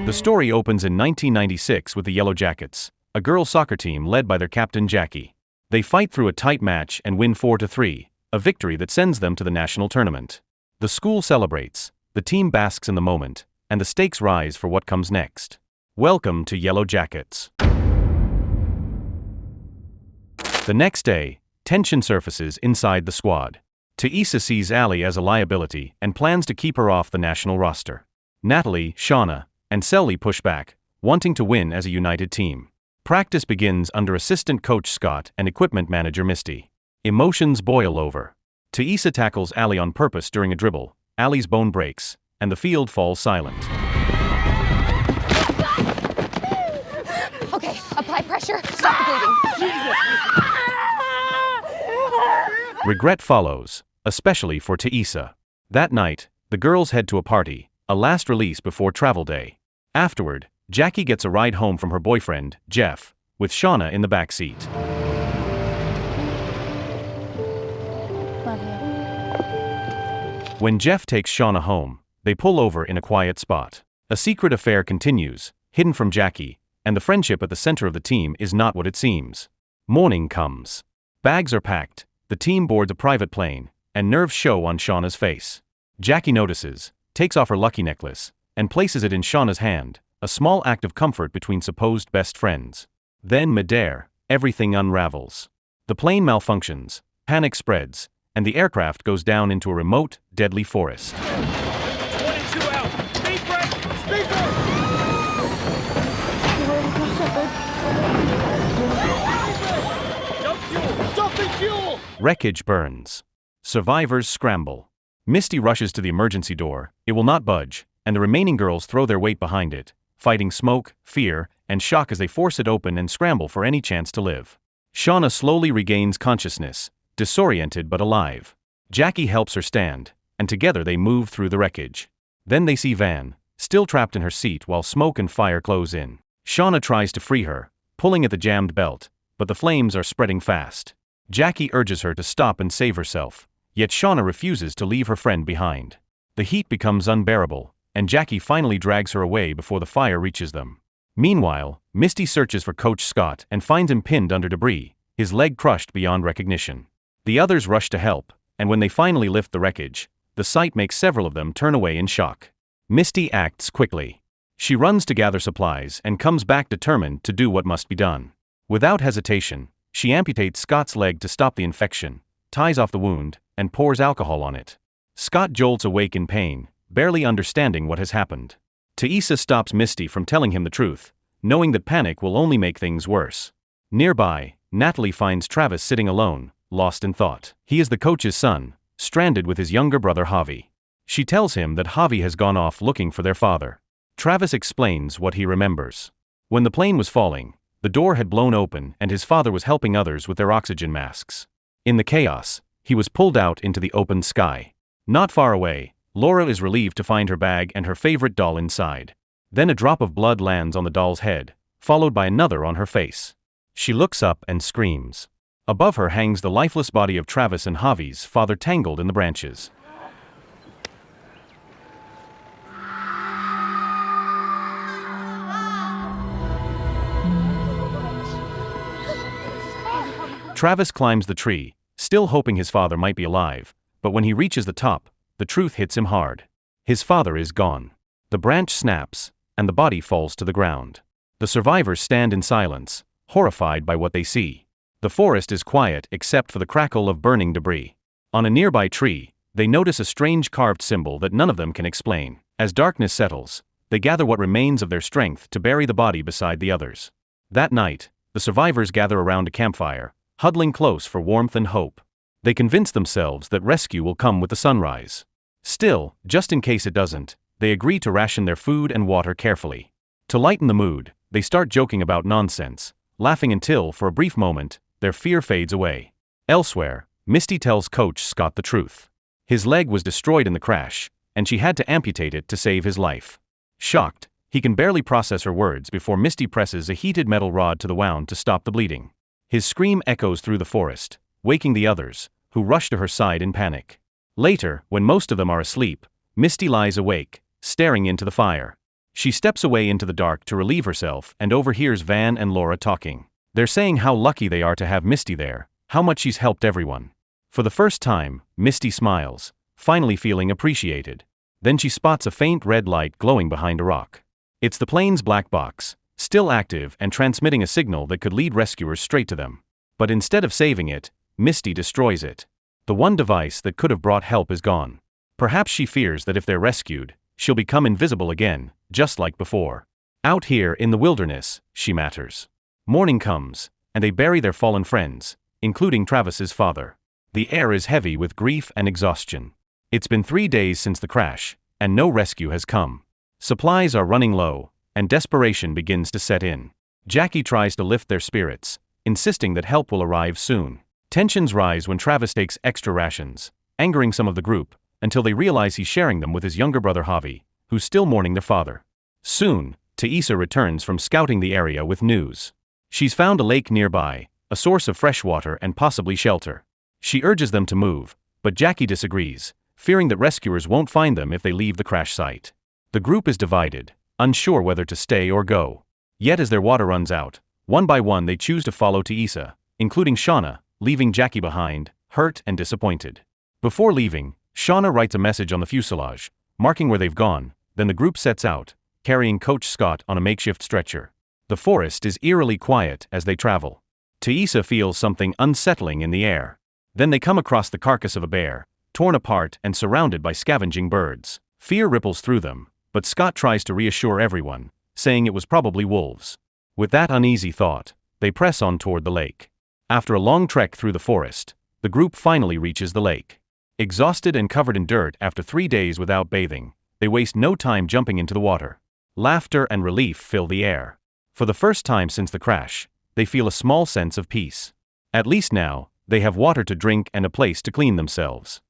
The story opens in 1996 with the Yellow Jackets, a girls' soccer team led by their captain Jackie. They fight through a tight match and win 4-3, a victory that sends them to the national tournament. The school celebrates, the team basks in the moment, and the stakes rise for what comes next. Welcome to Yellow Jackets. The next day, tension surfaces inside the squad. Taissa sees Allie as a liability and plans to keep her off the national roster. Natalie, Shauna, and Selly push back, wanting to win as a united team. Practice begins under assistant coach Scott and equipment manager Misty. Emotions boil over. Taissa tackles Allie on purpose during a dribble. Allie's bone breaks, and the field falls silent. Okay, apply pressure, stop the bleeding. Regret follows, especially for Taissa. That night, the girls head to a party, a last release before travel day. Afterward, Jackie gets a ride home from her boyfriend, Jeff, with Shauna in the back seat. Love you. When Jeff takes Shauna home, they pull over in a quiet spot. A secret affair continues, hidden from Jackie, and the friendship at the center of the team is not what it seems. Morning comes. Bags are packed, the team boards a private plane, and nerves show on Shauna's face. Jackie notices, takes off her lucky necklace, and places it in Shauna's hand, a small act of comfort between supposed best friends. Then midair, everything unravels. The plane malfunctions, panic spreads, and the aircraft goes down into a remote, deadly forest. 1 and 2 out. Speed break. Speaker. Dump fuel. Dumping fuel. Wreckage burns. Survivors scramble. Misty rushes to the emergency door, it will not budge, and the remaining girls throw their weight behind it, fighting smoke, fear, and shock as they force it open and scramble for any chance to live. Shauna slowly regains consciousness, disoriented but alive. Jackie helps her stand, and together they move through the wreckage. Then they see Van, still trapped in her seat while smoke and fire close in. Shauna tries to free her, pulling at the jammed belt, but the flames are spreading fast. Jackie urges her to stop and save herself, yet Shauna refuses to leave her friend behind. The heat becomes unbearable, and Jackie finally drags her away before the fire reaches them. Meanwhile, Misty searches for Coach Scott and finds him pinned under debris, his leg crushed beyond recognition. The others rush to help, and when they finally lift the wreckage, the sight makes several of them turn away in shock. Misty acts quickly. She runs to gather supplies and comes back determined to do what must be done. Without hesitation, she amputates Scott's leg to stop the infection, ties off the wound, and pours alcohol on it. Scott jolts awake in pain, barely understanding what has happened. Taissa stops Misty from telling him the truth, knowing that panic will only make things worse. Nearby, Natalie finds Travis sitting alone, lost in thought. He is the coach's son, stranded with his younger brother Javi. She tells him that Javi has gone off looking for their father. Travis explains what he remembers. When the plane was falling, the door had blown open and his father was helping others with their oxygen masks. In the chaos, he was pulled out into the open sky. Not far away, Laura is relieved to find her bag and her favorite doll inside. Then a drop of blood lands on the doll's head, followed by another on her face. She looks up and screams. Above her hangs the lifeless body of Travis and Javi's father tangled in the branches. Travis climbs the tree, still hoping his father might be alive, but when he reaches the top, the truth hits him hard. His father is gone. The branch snaps, and the body falls to the ground. The survivors stand in silence, horrified by what they see. The forest is quiet except for the crackle of burning debris. On a nearby tree, they notice a strange carved symbol that none of them can explain. As darkness settles, they gather what remains of their strength to bury the body beside the others. That night, the survivors gather around a campfire, huddling close for warmth and hope. They convince themselves that rescue will come with the sunrise. Still, just in case it doesn't, they agree to ration their food and water carefully. To lighten the mood, they start joking about nonsense, laughing until, for a brief moment, their fear fades away. Elsewhere, Misty tells Coach Scott the truth. His leg was destroyed in the crash, and she had to amputate it to save his life. Shocked, he can barely process her words before Misty presses a heated metal rod to the wound to stop the bleeding. His scream echoes through the forest, waking the others, who rush to her side in panic. Later, when most of them are asleep, Misty lies awake, staring into the fire. She steps away into the dark to relieve herself and overhears Van and Laura talking. They're saying how lucky they are to have Misty there, how much she's helped everyone. For the first time, Misty smiles, finally feeling appreciated. Then she spots a faint red light glowing behind a rock. It's the plane's black box, still active and transmitting a signal that could lead rescuers straight to them. But instead of saving it, Misty destroys it. The one device that could have brought help is gone. Perhaps she fears that if they're rescued, she'll become invisible again, just like before. Out here in the wilderness, she matters. Morning comes, and they bury their fallen friends, including Travis's father. The air is heavy with grief and exhaustion. It's been 3 days since the crash, and no rescue has come. Supplies are running low, and desperation begins to set in. Jackie tries to lift their spirits, insisting that help will arrive soon. Tensions rise when Travis takes extra rations, angering some of the group, until they realize he's sharing them with his younger brother Javi, who's still mourning their father. Soon, Teresa returns from scouting the area with news. She's found a lake nearby, a source of fresh water and possibly shelter. She urges them to move, but Jackie disagrees, fearing that rescuers won't find them if they leave the crash site. The group is divided, unsure whether to stay or go. Yet as their water runs out, one by one they choose to follow Teresa, including Shauna, leaving Jackie behind, hurt and disappointed. Before leaving, Shauna writes a message on the fuselage, marking where they've gone. Then the group sets out, carrying Coach Scott on a makeshift stretcher. The forest is eerily quiet as they travel. Teresa feels something unsettling in the air. Then they come across the carcass of a bear, torn apart and surrounded by scavenging birds. Fear ripples through them, but Scott tries to reassure everyone, saying it was probably wolves. With that uneasy thought, they press on toward the lake. After a long trek through the forest, the group finally reaches the lake. Exhausted and covered in dirt after 3 days without bathing, they waste no time jumping into the water. Laughter and relief fill the air. For the first time since the crash, they feel a small sense of peace. At least now, they have water to drink and a place to clean themselves.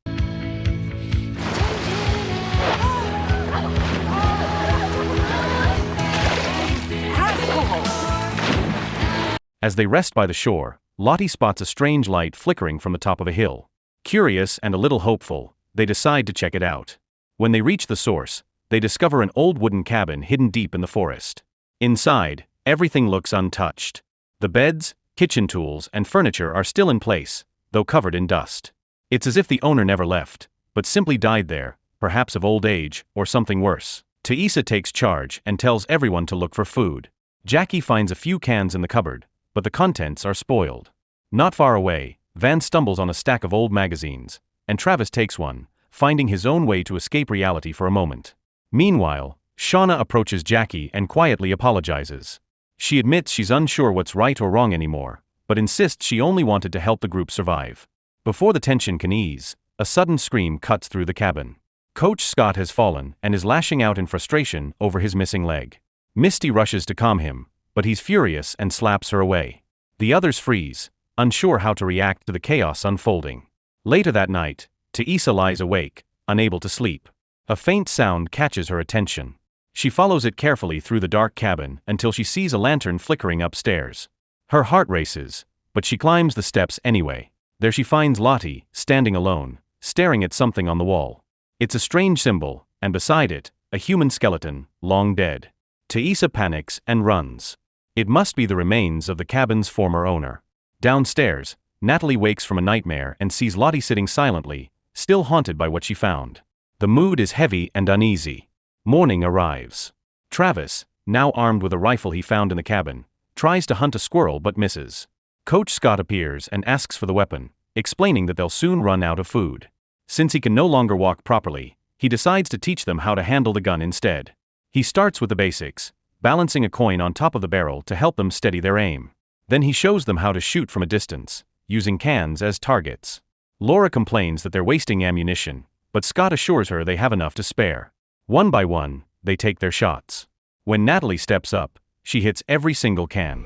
As they rest by the shore, Lottie spots a strange light flickering from the top of a hill. Curious and a little hopeful, they decide to check it out. When they reach the source, they discover an old wooden cabin hidden deep in the forest. Inside, everything looks untouched. The beds, kitchen tools, and furniture are still in place, though covered in dust. It's as if the owner never left, but simply died there, perhaps of old age or something worse. Teresa takes charge and tells everyone to look for food. Jackie finds a few cans in the cupboard, but the contents are spoiled. Not far away, Van stumbles on a stack of old magazines, and Travis takes one, finding his own way to escape reality for a moment. Meanwhile, Shauna approaches Jackie and quietly apologizes. She admits she's unsure what's right or wrong anymore, but insists she only wanted to help the group survive. Before the tension can ease, a sudden scream cuts through the cabin. Coach Scott has fallen and is lashing out in frustration over his missing leg. Misty rushes to calm him, but he's furious and slaps her away. The others freeze, unsure how to react to the chaos unfolding. Later that night, Teresa lies awake, unable to sleep. A faint sound catches her attention. She follows it carefully through the dark cabin until she sees a lantern flickering upstairs. Her heart races, but she climbs the steps anyway. There she finds Lottie, standing alone, staring at something on the wall. It's a strange symbol, and beside it, a human skeleton, long dead. Teresa panics and runs. It must be the remains of the cabin's former owner. Downstairs, Natalie wakes from a nightmare and sees Lottie sitting silently, still haunted by what she found. The mood is heavy and uneasy. Morning arrives. Travis, now armed with a rifle he found in the cabin, tries to hunt a squirrel but misses. Coach Scott appears and asks for the weapon, explaining that they'll soon run out of food. Since he can no longer walk properly, he decides to teach them how to handle the gun instead. He starts with the basics, balancing a coin on top of the barrel to help them steady their aim. Then he shows them how to shoot from a distance, using cans as targets. Laura complains that they're wasting ammunition, but Scott assures her they have enough to spare. One by one, they take their shots. When Natalie steps up, she hits every single can.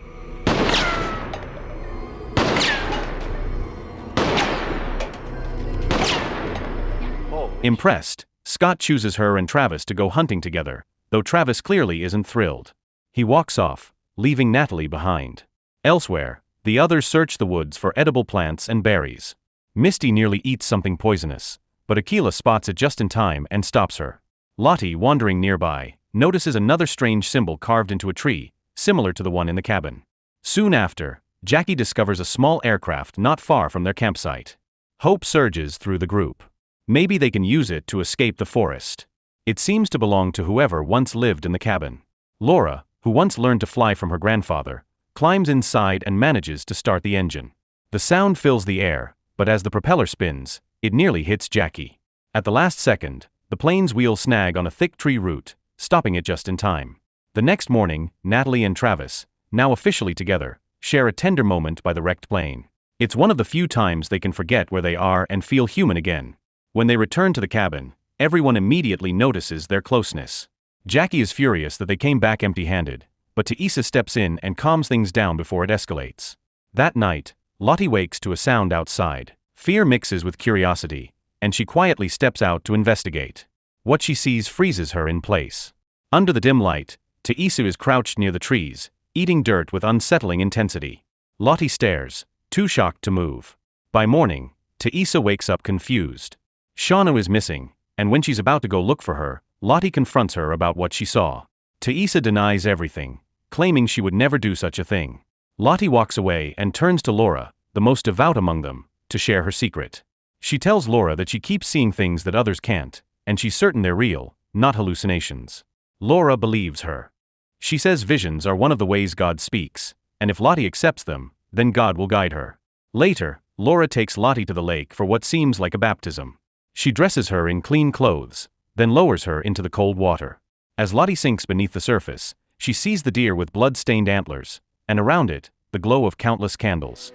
Impressed, Scott chooses her and Travis to go hunting together, though Travis clearly isn't thrilled. He walks off, leaving Natalie behind. Elsewhere, the others search the woods for edible plants and berries. Misty nearly eats something poisonous, but Akila spots it just in time and stops her. Lottie, wandering nearby, notices another strange symbol carved into a tree, similar to the one in the cabin. Soon after, Jackie discovers a small aircraft not far from their campsite. Hope surges through the group. Maybe they can use it to escape the forest. It seems to belong to whoever once lived in the cabin. Laura, who once learned to fly from her grandfather, climbs inside and manages to start the engine. The sound fills the air, but as the propeller spins, it nearly hits Jackie. At the last second, the plane's wheels snag on a thick tree root, stopping it just in time. The next morning, Natalie and Travis, now officially together, share a tender moment by the wrecked plane. It's one of the few times they can forget where they are and feel human again. When they return to the cabin, everyone immediately notices their closeness. Jackie is furious that they came back empty-handed, but Teresa steps in and calms things down before it escalates. That night, Lottie wakes to a sound outside. Fear mixes with curiosity, and she quietly steps out to investigate. What she sees freezes her in place. Under the dim light, Teresa is crouched near the trees, eating dirt with unsettling intensity. Lottie stares, too shocked to move. By morning, Teresa wakes up confused. Shauna is missing, and when she's about to go look for her, Lottie confronts her about what she saw. Teresa denies everything, claiming she would never do such a thing. Lottie walks away and turns to Laura, the most devout among them, to share her secret. She tells Laura that she keeps seeing things that others can't, and she's certain they're real, not hallucinations. Laura believes her. She says visions are one of the ways God speaks, and if Lottie accepts them, then God will guide her. Later, Laura takes Lottie to the lake for what seems like a baptism. She dresses her in clean clothes, then lowers her into the cold water. As Lottie sinks beneath the surface, she sees the deer with blood-stained antlers, and around it, the glow of countless candles.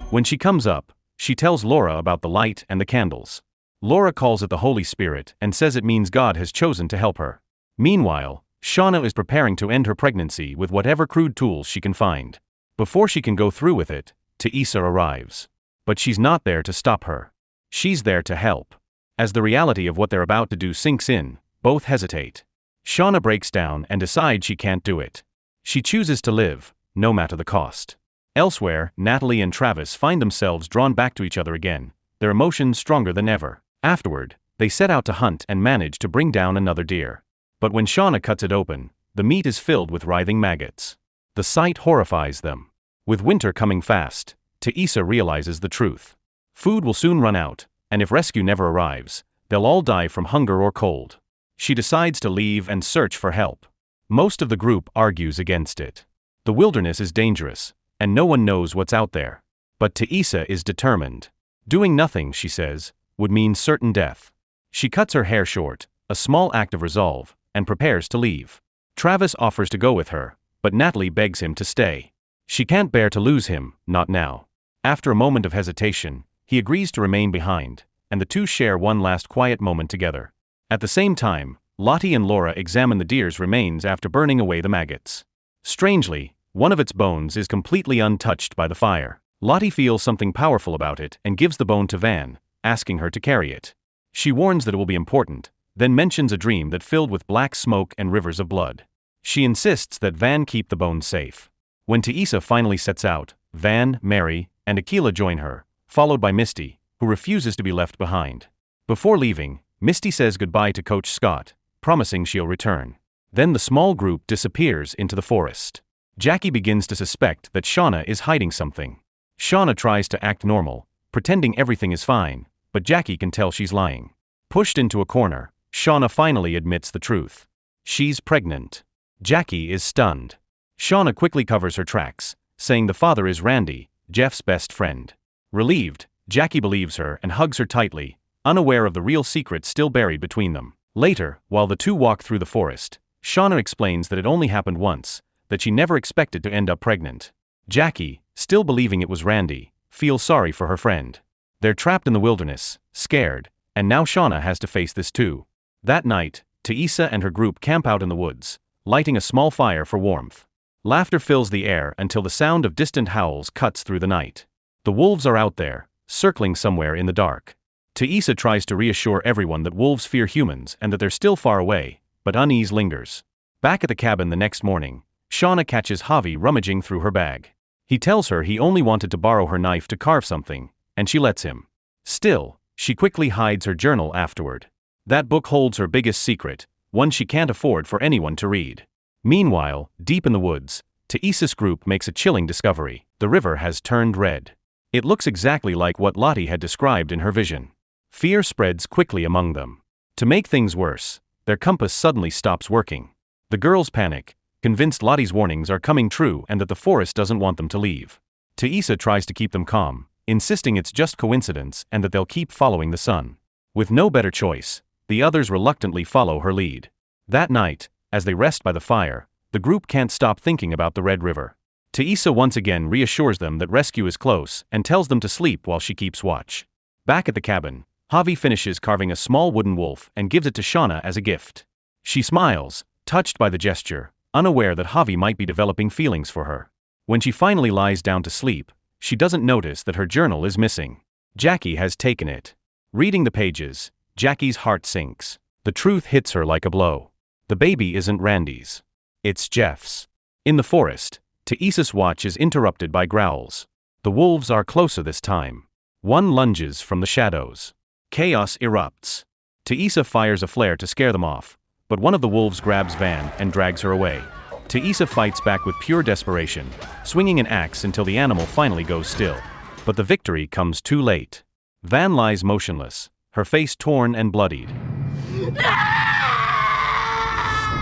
When she comes up, she tells Laura about the light and the candles. Laura calls it the Holy Spirit and says it means God has chosen to help her. Meanwhile, Shauna is preparing to end her pregnancy with whatever crude tools she can find. Before she can go through with it, Teresa arrives. But she's not there to stop her. She's there to help. As the reality of what they're about to do sinks in, both hesitate. Shauna breaks down and decides she can't do it. She chooses to live, no matter the cost. Elsewhere, Natalie and Travis find themselves drawn back to each other again, their emotions stronger than ever. Afterward, they set out to hunt and manage to bring down another deer. But when Shauna cuts it open, the meat is filled with writhing maggots. The sight horrifies them. With winter coming fast, Teresa realizes the truth. Food will soon run out, and if rescue never arrives, they'll all die from hunger or cold. She decides to leave and search for help. Most of the group argues against it. The wilderness is dangerous, and no one knows what's out there. But Teresa is determined. Doing nothing, she says, would mean certain death. She cuts her hair short, a small act of resolve, and prepares to leave. Travis offers to go with her, but Natalie begs him to stay. She can't bear to lose him, not now. After a moment of hesitation, he agrees to remain behind, and the two share one last quiet moment together. At the same time, Lottie and Laura examine the deer's remains after burning away the maggots. Strangely, one of its bones is completely untouched by the fire. Lottie feels something powerful about it and gives the bone to Van, asking her to carry it. She warns that it will be important, then mentions a dream that filled with black smoke and rivers of blood. She insists that Van keep the bones safe. When Teresa finally sets out, Van, Mary, and Akila join her, followed by Misty, who refuses to be left behind. Before leaving, Misty says goodbye to Coach Scott, promising she'll return. Then the small group disappears into the forest. Jackie begins to suspect that Shauna is hiding something. Shauna tries to act normal, pretending everything is fine, but Jackie can tell she's lying. Pushed into a corner, Shauna finally admits the truth. She's pregnant. Jackie is stunned. Shauna quickly covers her tracks, saying the father is Randy, Jeff's best friend. Relieved, Jackie believes her and hugs her tightly, unaware of the real secret still buried between them. Later, while the two walk through the forest, Shauna explains that it only happened once, that she never expected to end up pregnant. Jackie, still believing it was Randy, feels sorry for her friend. They're trapped in the wilderness, scared, and now Shauna has to face this too. That night, Teresa and her group camp out in the woods, lighting a small fire for warmth. Laughter fills the air until the sound of distant howls cuts through the night. The wolves are out there, circling somewhere in the dark. Teresa tries to reassure everyone that wolves fear humans and that they're still far away, but unease lingers. Back at the cabin the next morning, Shauna catches Javi rummaging through her bag. He tells her he only wanted to borrow her knife to carve something, and she lets him. Still, she quickly hides her journal afterward. That book holds her biggest secret, one she can't afford for anyone to read. Meanwhile, deep in the woods, Taisa's group makes a chilling discovery. The river has turned red. It looks exactly like what Lottie had described in her vision. Fear spreads quickly among them. To make things worse, their compass suddenly stops working. The girls panic, convinced Lottie's warnings are coming true and that the forest doesn't want them to leave. Taisa tries to keep them calm, insisting it's just coincidence and that they'll keep following the sun. With no better choice, the others reluctantly follow her lead. That night, as they rest by the fire, the group can't stop thinking about the Red River. Taisa once again reassures them that rescue is close and tells them to sleep while she keeps watch. Back at the cabin, Javi finishes carving a small wooden wolf and gives it to Shauna as a gift. She smiles, touched by the gesture, unaware that Javi might be developing feelings for her. When she finally lies down to sleep, she doesn't notice that her journal is missing. Jackie has taken it. Reading the pages, Jackie's heart sinks. The truth hits her like a blow. The baby isn't Randy's. It's Jeff's. In the forest, Taisa's watch is interrupted by growls. The wolves are closer this time. One lunges from the shadows. Chaos erupts. Taisa fires a flare to scare them off, but one of the wolves grabs Van and drags her away. Taisa fights back with pure desperation, swinging an axe until the animal finally goes still. But the victory comes too late. Van lies motionless, her face torn and bloodied.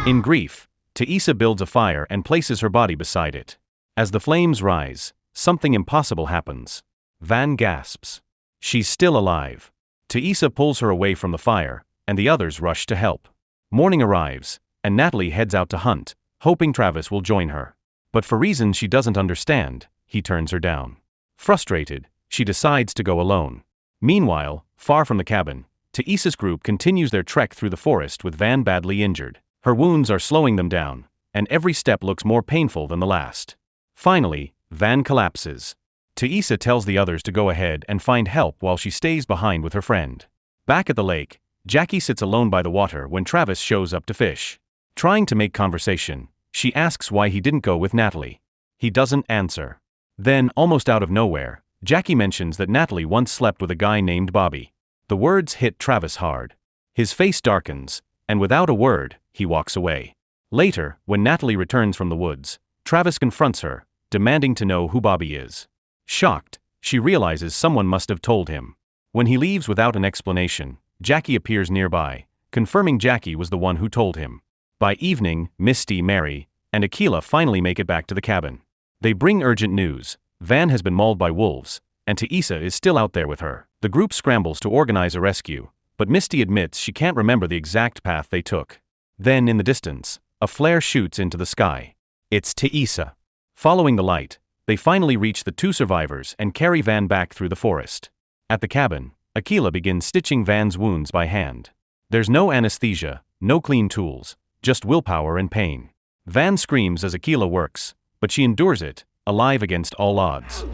In grief, Taisa builds a fire and places her body beside it. As the flames rise, something impossible happens. Van gasps. She's still alive. Taisa pulls her away from the fire, and the others rush to help. Morning arrives, and Natalie heads out to hunt, hoping Travis will join her. But for reasons she doesn't understand, he turns her down. Frustrated, she decides to go alone. Meanwhile, far from the cabin, Taisa's group continues their trek through the forest with Van badly injured. Her wounds are slowing them down, and every step looks more painful than the last. Finally, Van collapses. Taisa tells the others to go ahead and find help while she stays behind with her friend. Back at the lake, Jackie sits alone by the water when Travis shows up to fish. Trying to make conversation, she asks why he didn't go with Natalie. He doesn't answer. Then, almost out of nowhere, Jackie mentions that Natalie once slept with a guy named Bobby. The words hit Travis hard. His face darkens, and without a word, he walks away. Later, when Natalie returns from the woods, Travis confronts her, demanding to know who Bobby is. Shocked, she realizes someone must have told him. When he leaves without an explanation, Jackie appears nearby, confirming Jackie was the one who told him. By evening, Misty, Mary, and Akila finally make it back to the cabin. They bring urgent news. Van has been mauled by wolves, and Taisa is still out there with her. The group scrambles to organize a rescue, but Misty admits she can't remember the exact path they took. Then, in the distance, a flare shoots into the sky. It's Taisa. Following the light, they finally reach the two survivors and carry Van back through the forest. At the cabin, Akila begins stitching Van's wounds by hand. There's no anesthesia, no clean tools, just willpower and pain. Van screams as Akila works, but she endures it, alive against all odds.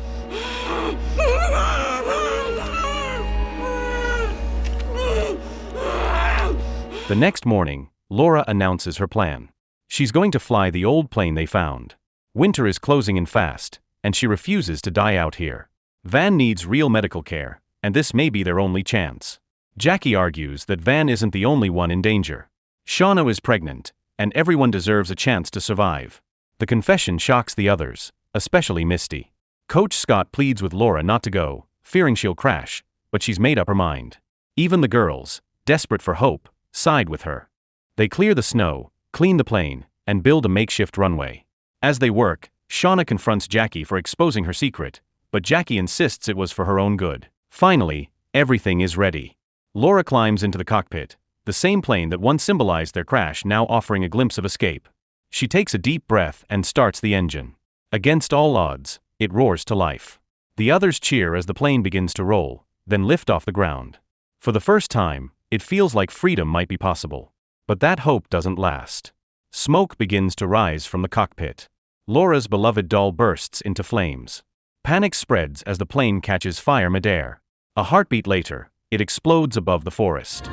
The next morning, Laura announces her plan. She's going to fly the old plane they found. Winter is closing in fast, and she refuses to die out here. Van needs real medical care, and this may be their only chance. Jackie argues that Van isn't the only one in danger. Shauna is pregnant, and everyone deserves a chance to survive. The confession shocks the others, especially Misty. Coach Scott pleads with Laura not to go, fearing she'll crash, but she's made up her mind. Even the girls, desperate for hope, side with her. They clear the snow, clean the plane, and build a makeshift runway. As they work, Shauna confronts Jackie for exposing her secret, but Jackie insists it was for her own good. Finally, everything is ready. Laura climbs into the cockpit, the same plane that once symbolized their crash now offering a glimpse of escape. She takes a deep breath and starts the engine. Against all odds, it roars to life. The others cheer as the plane begins to roll, then lift off the ground. For the first time, it feels like freedom might be possible. But that hope doesn't last. Smoke begins to rise from the cockpit. Laura's beloved doll bursts into flames. Panic spreads as the plane catches fire midair. A heartbeat later, it explodes above the forest.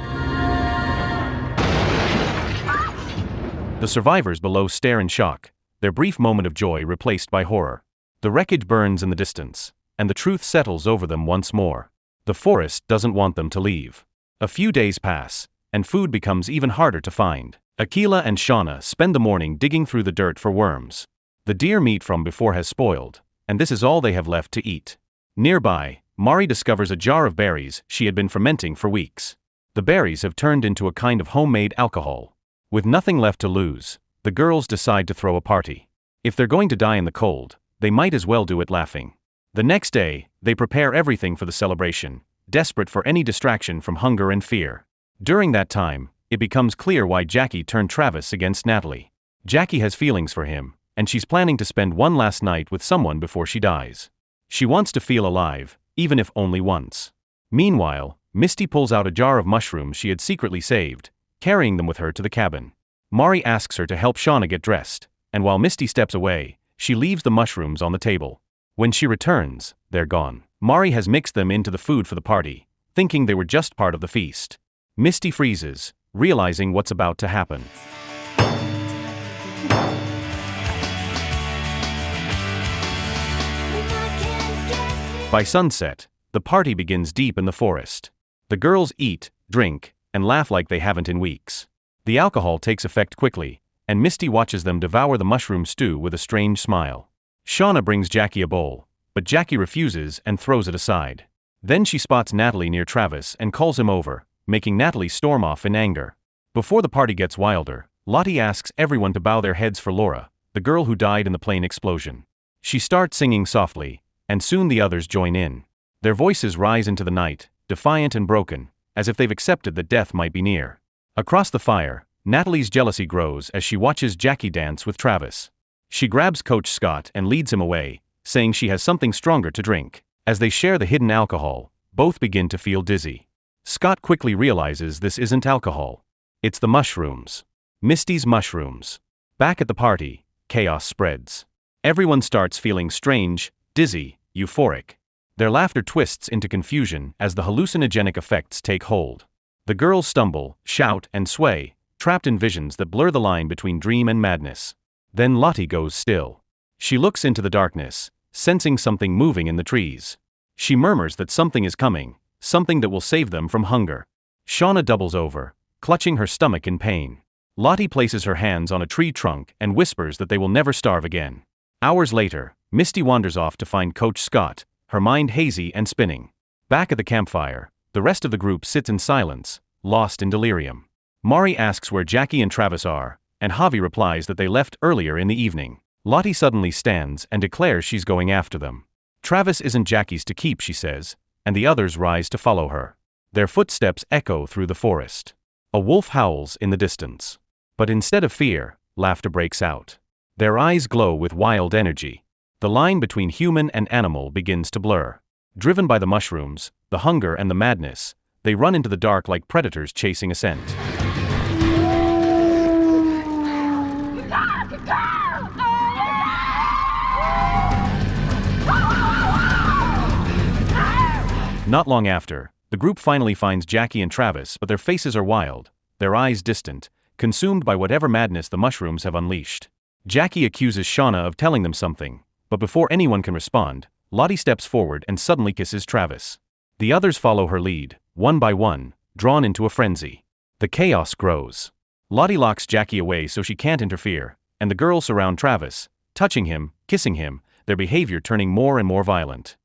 The survivors below stare in shock, their brief moment of joy replaced by horror. The wreckage burns in the distance, and the truth settles over them once more. The forest doesn't want them to leave. A few days pass, and food becomes even harder to find. Akila and Shauna spend the morning digging through the dirt for worms. The deer meat from before has spoiled, and this is all they have left to eat. Nearby, Mari discovers a jar of berries she had been fermenting for weeks. The berries have turned into a kind of homemade alcohol. With nothing left to lose, the girls decide to throw a party. If they're going to die in the cold, they might as well do it laughing. The next day, they prepare everything for the celebration, desperate for any distraction from hunger and fear. During that time, it becomes clear why Jackie turned Travis against Natalie. Jackie has feelings for him, and she's planning to spend one last night with someone before she dies. She wants to feel alive, even if only once. Meanwhile, Misty pulls out a jar of mushrooms she had secretly saved, carrying them with her to the cabin. Mari asks her to help Shauna get dressed, and while Misty steps away, she leaves the mushrooms on the table. When she returns, they're gone. Mari has mixed them into the food for the party, thinking they were just part of the feast. Misty freezes, realizing what's about to happen. By sunset, the party begins deep in the forest. The girls eat, drink, and laugh like they haven't in weeks. The alcohol takes effect quickly, and Misty watches them devour the mushroom stew with a strange smile. Shauna brings Jackie a bowl, but Jackie refuses and throws it aside. Then she spots Natalie near Travis and calls him over, making Natalie storm off in anger. Before the party gets wilder, Lottie asks everyone to bow their heads for Laura, the girl who died in the plane explosion. She starts singing softly, and soon the others join in. Their voices rise into the night, defiant and broken, as if they've accepted that death might be near. Across the fire, Natalie's jealousy grows as she watches Jackie dance with Travis. She grabs Coach Scott and leads him away, saying she has something stronger to drink. As they share the hidden alcohol, both begin to feel dizzy. Scott quickly realizes this isn't alcohol. It's the mushrooms. Misty's mushrooms. Back at the party, chaos spreads. Everyone starts feeling strange, dizzy, euphoric. Their laughter twists into confusion as the hallucinogenic effects take hold. The girls stumble, shout, and sway, trapped in visions that blur the line between dream and madness. Then Lottie goes still. She looks into the darkness, sensing something moving in the trees. She murmurs that something is coming, something that will save them from hunger. Shauna doubles over, clutching her stomach in pain. Lottie places her hands on a tree trunk and whispers that they will never starve again. Hours later, Misty wanders off to find Coach Scott, her mind hazy and spinning. Back at the campfire, the rest of the group sits in silence, lost in delirium. Mari asks where Jackie and Travis are, and Javi replies that they left earlier in the evening. Lottie suddenly stands and declares she's going after them. Travis isn't Jackie's to keep, she says, and the others rise to follow her. Their footsteps echo through the forest. A wolf howls in the distance. But instead of fear, laughter breaks out. Their eyes glow with wild energy. The line between human and animal begins to blur. Driven by the mushrooms, the hunger and the madness, they run into the dark like predators chasing a scent. Not long after, the group finally finds Jackie and Travis, but their faces are wild, their eyes distant, consumed by whatever madness the mushrooms have unleashed. Jackie accuses Shauna of telling them something, but before anyone can respond, Lottie steps forward and suddenly kisses Travis. The others follow her lead, one by one, drawn into a frenzy. The chaos grows. Lottie locks Jackie away so she can't interfere, and the girls surround Travis, touching him, kissing him, their behavior turning more and more violent.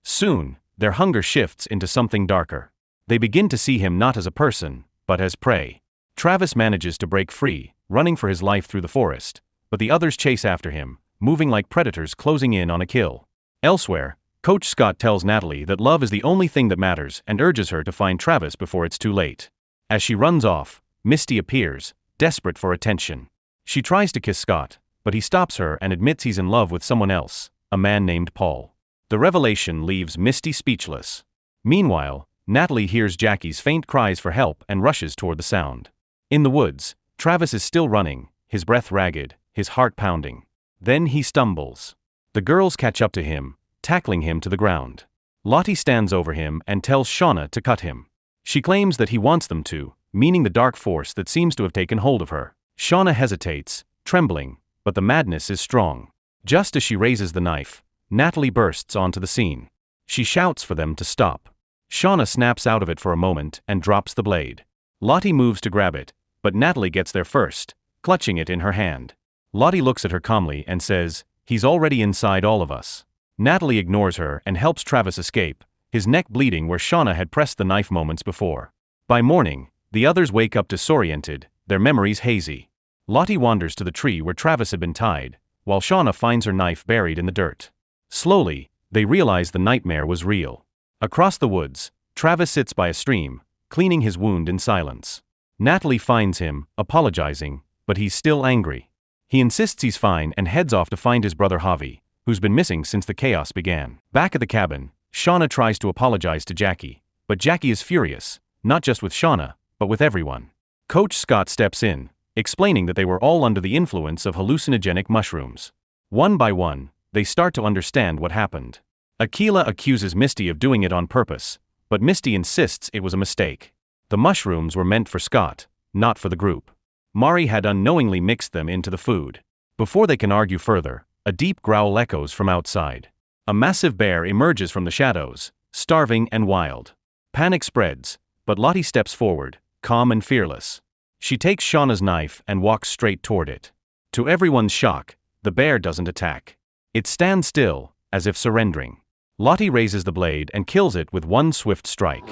Soon, their hunger shifts into something darker. They begin to see him not as a person, but as prey. Travis manages to break free, running for his life through the forest, but the others chase after him, moving like predators closing in on a kill. Elsewhere, Coach Scott tells Natalie that love is the only thing that matters and urges her to find Travis before it's too late. As she runs off, Misty appears, desperate for attention. She tries to kiss Scott, but he stops her and admits he's in love with someone else, a man named Paul. The revelation leaves Misty speechless. Meanwhile, Natalie hears Jackie's faint cries for help and rushes toward the sound. In the woods, Travis is still running, his breath ragged, his heart pounding. Then he stumbles. The girls catch up to him, tackling him to the ground. Lottie stands over him and tells Shauna to cut him. She claims that he wants them to, meaning the dark force that seems to have taken hold of her. Shauna hesitates, trembling, but the madness is strong. Just as she raises the knife, Natalie bursts onto the scene. She shouts for them to stop. Shauna snaps out of it for a moment and drops the blade. Lottie moves to grab it, but Natalie gets there first, clutching it in her hand. Lottie looks at her calmly and says, "He's already inside all of us." Natalie ignores her and helps Travis escape, his neck bleeding where Shauna had pressed the knife moments before. By morning, the others wake up disoriented, their memories hazy. Lottie wanders to the tree where Travis had been tied, while Shauna finds her knife buried in the dirt. Slowly, they realize the nightmare was real. Across the woods, Travis sits by a stream, cleaning his wound in silence. Natalie finds him, apologizing, but he's still angry. He insists he's fine and heads off to find his brother Javi, who's been missing since the chaos began. Back at the cabin, Shauna tries to apologize to Jackie, but Jackie is furious, not just with Shauna, but with everyone. Coach Scott steps in, explaining that they were all under the influence of hallucinogenic mushrooms. One by one, they start to understand what happened. Akila accuses Misty of doing it on purpose, but Misty insists it was a mistake. The mushrooms were meant for Scott, not for the group. Mari had unknowingly mixed them into the food. Before they can argue further, a deep growl echoes from outside. A massive bear emerges from the shadows, starving and wild. Panic spreads, but Lottie steps forward, calm and fearless. She takes Shauna's knife and walks straight toward it. To everyone's shock, the bear doesn't attack. It stands still, as if surrendering. Lottie raises the blade and kills it with one swift strike.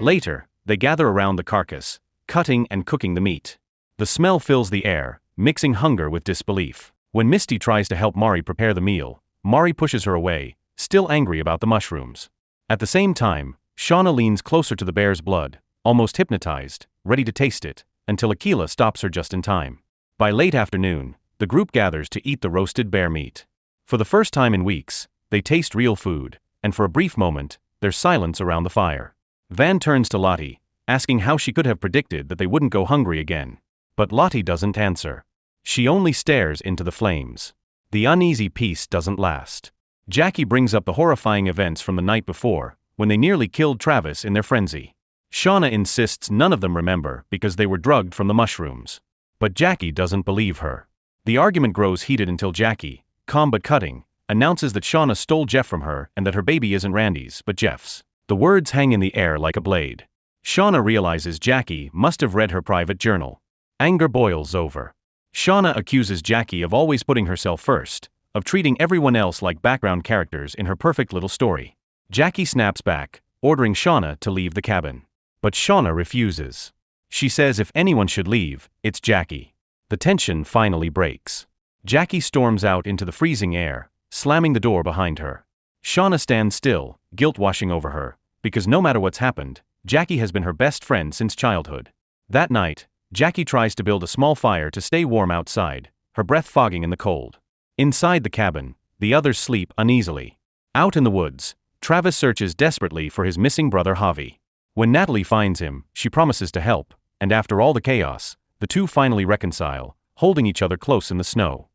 Later, they gather around the carcass, cutting and cooking the meat. The smell fills the air, mixing hunger with disbelief. When Misty tries to help Mari prepare the meal, Mari pushes her away, still angry about the mushrooms. At the same time, Shauna leans closer to the bear's blood, almost hypnotized, ready to taste it, until Akila stops her just in time. By late afternoon, the group gathers to eat the roasted bear meat. For the first time in weeks, they taste real food, and for a brief moment, there's silence around the fire. Van turns to Lottie, asking how she could have predicted that they wouldn't go hungry again. But Lottie doesn't answer. She only stares into the flames. The uneasy peace doesn't last. Jackie brings up the horrifying events from the night before, when they nearly killed Travis in their frenzy. Shauna insists none of them remember because they were drugged from the mushrooms. But Jackie doesn't believe her. The argument grows heated until Jackie, calm but cutting, announces that Shauna stole Jeff from her and that her baby isn't Randy's but Jeff's. The words hang in the air like a blade. Shauna realizes Jackie must have read her private journal. Anger boils over. Shauna accuses Jackie of always putting herself first, of treating everyone else like background characters in her perfect little story. Jackie snaps back, ordering Shauna to leave the cabin. But Shauna refuses. She says if anyone should leave, it's Jackie. The tension finally breaks. Jackie storms out into the freezing air, slamming the door behind her. Shauna stands still, guilt washing over her, because no matter what's happened, Jackie has been her best friend since childhood. That night, Jackie tries to build a small fire to stay warm outside, her breath fogging in the cold. Inside the cabin, the others sleep uneasily. Out in the woods, Travis searches desperately for his missing brother Javi. When Natalie finds him, she promises to help, and after all the chaos, the two finally reconcile, holding each other close in the snow.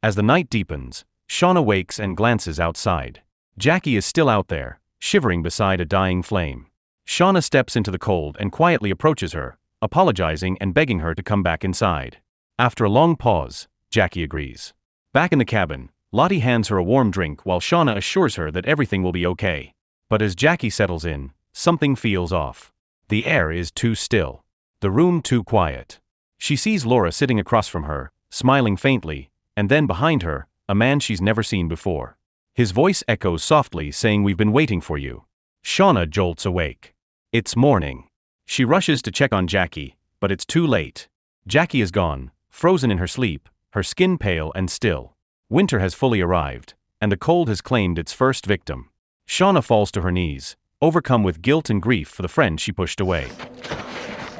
As the night deepens, Shauna wakes and glances outside. Jackie is still out there, shivering beside a dying flame. Shauna steps into the cold and quietly approaches her, apologizing and begging her to come back inside. After a long pause, Jackie agrees. Back in the cabin, Lottie hands her a warm drink while Shauna assures her that everything will be okay. But as Jackie settles in, something feels off. The air is too still. The room too quiet. She sees Laura sitting across from her, smiling faintly, and then behind her, a man she's never seen before. His voice echoes softly saying, "We've been waiting for you." Shauna jolts awake. It's morning. She rushes to check on Jackie, but it's too late. Jackie is gone, frozen in her sleep, her skin pale and still. Winter has fully arrived, and the cold has claimed its first victim. Shauna falls to her knees, overcome with guilt and grief for the friend she pushed away.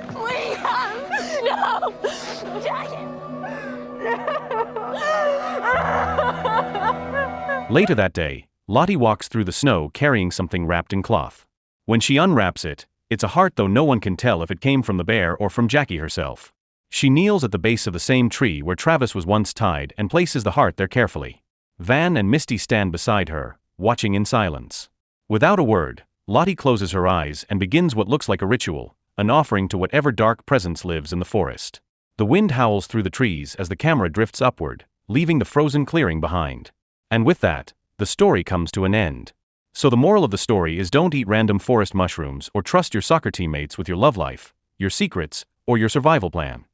Liam! No! Jackie! Later that day, Lottie walks through the snow carrying something wrapped in cloth. When she unwraps it, it's a heart, though no one can tell if it came from the bear or from Jackie herself. She kneels at the base of the same tree where Travis was once tied and places the heart there carefully. Van and Misty stand beside her, watching in silence. Without a word, Lottie closes her eyes and begins what looks like a ritual, an offering to whatever dark presence lives in the forest. The wind howls through the trees as the camera drifts upward, leaving the frozen clearing behind. And with that, the story comes to an end. So the moral of the story is, don't eat random forest mushrooms or trust your soccer teammates with your love life, your secrets, or your survival plan.